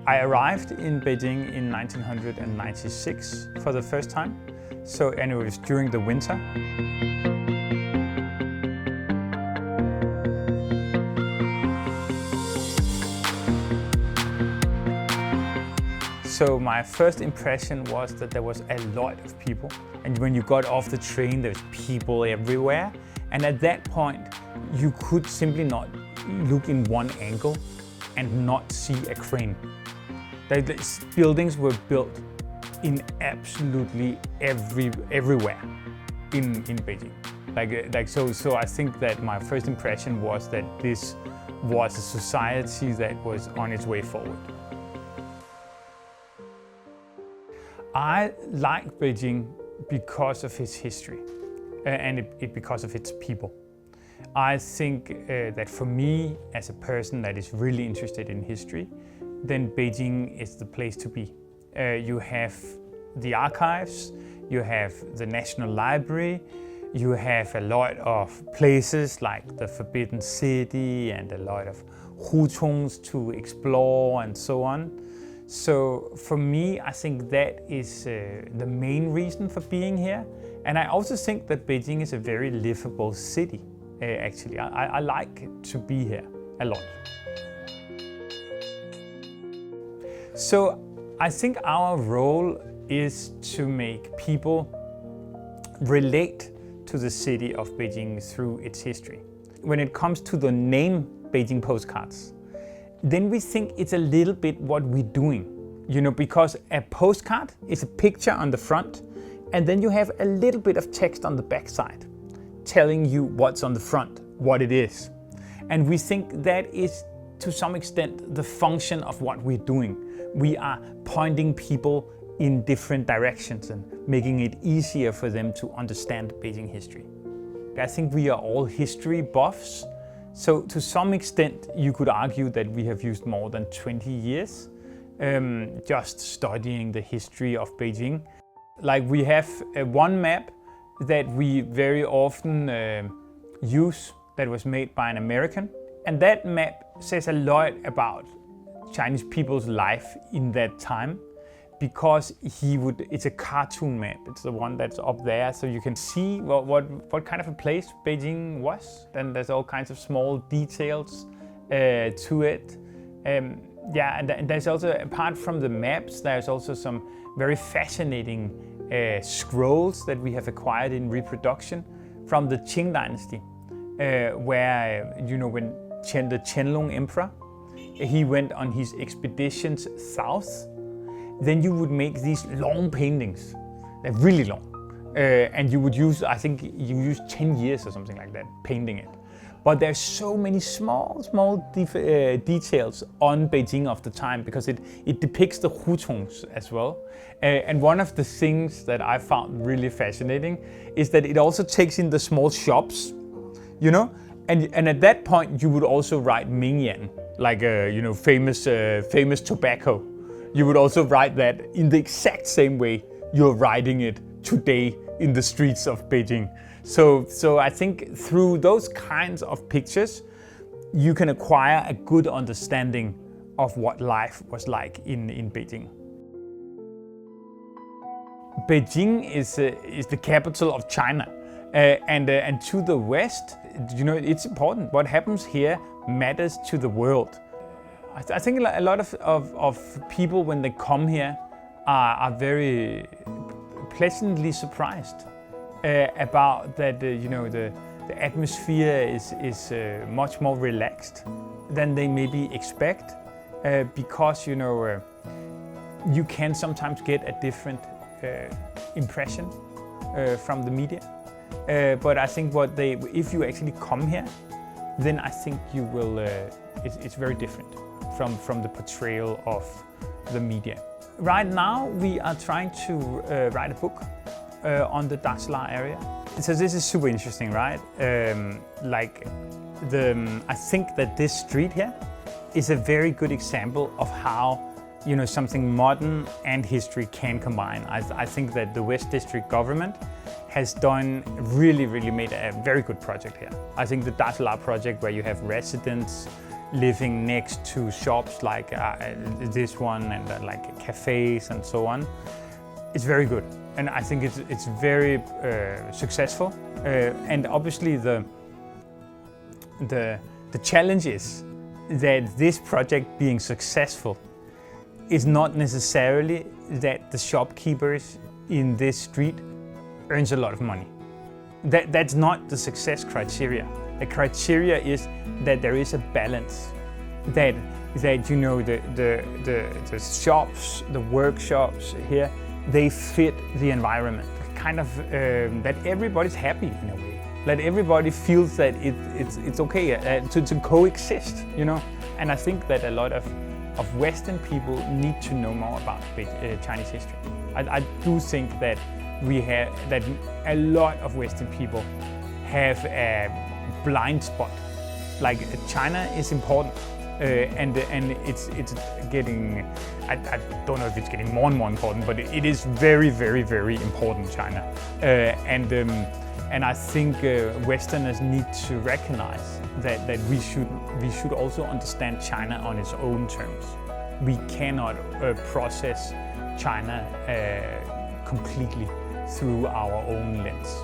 I arrived in Beijing in 1996 for the first time. And it was during the winter. So my first impression was that there was a lot of people. And when you got off the train, there's people everywhere. And at that point, you could simply not look in one angle and not see a crane. The buildings were built in absolutely everywhere in Beijing. So I think that my first impression was that this was a society that was on its way forward. I like Beijing because of its history and because of its people. I think that for me, as a person that is really interested in history, then Beijing is the place to be. You have the archives, you have the National Library, you have a lot of places like the Forbidden City and a lot of hutongs to explore and so on. So for me, I think that is the main reason for being here. And I also think that Beijing is a very livable city, actually. I like to be here a lot. So I think our role is to make people relate to the city of Beijing through its history. When it comes to the name Beijing Postcards, then we think it's a little bit what we're doing, because a postcard is a picture on the front, and then you have a little bit of text on the back side telling you what's on the front, what it is. And we think that is, to some extent, the function of what we're doing. We are pointing people in different directions and making it easier for them to understand Beijing history. I think we are all history buffs. So to some extent, you could argue that we have used more than 20 years just studying the history of Beijing. Like we have one map that we very often use that was made by an American. And that map says a lot about Chinese people's life in that time, because it's a cartoon map. It's the one that's up there, so you can see what kind of a place Beijing was. Then there's all kinds of small details to it. And there's also, apart from the maps, there's also some very fascinating scrolls that we have acquired in reproduction from the Qing dynasty, where, when the Qianlong emperor, he went on his expeditions south. Then you would make these long paintings. They're really long. And you would use, I think you used 10 years or something like that, painting it. But there's so many small details on Beijing of the time, because it depicts the hutongs as well. And one of the things that I found really fascinating is that it also takes in the small shops, And at that point you would also write Mingyan, like famous tobacco. You would also write that in the exact same way you're writing it today in the streets of Beijing. So I think through those kinds of pictures, you can acquire a good understanding of what life was like in Beijing. Beijing is the capital of China, and to the west, it's important. What happens here matters to the world. I think a lot of people, when they come here, are very pleasantly surprised about that. The atmosphere is much more relaxed than they maybe expect, because you can sometimes get a different impression from the media. But I think if you actually come here, then I think you will. It's very different from the portrayal of the media. Right now, we are trying to write a book on the Daxlar area. So this is super interesting, right? I think that this street here is a very good example of how something modern and history can combine. I think that the West District government has really made a very good project here. I think the Daxlar project, where you have residents living next to shops like this one and like cafes and so on. It's very good, and I think it's very successful. And obviously the challenge is that this project being successful is not necessarily that the shopkeepers in this street earns a lot of money. That's not the success criteria. The criteria is that there is a balance, that you know the shops, the workshops here, they fit the environment. Kind of that everybody's happy in a way. That everybody feels that it's okay to coexist, you know. And I think that a lot of Western people need to know more about Chinese history. I do think that that a lot of Western people have a blind spot. Like China is important, and it's getting. I don't know if it's getting more and more important, but it is very, very, very important, China. And I think Westerners need to recognize that we should also understand China on its own terms. We cannot process China completely through our own lens.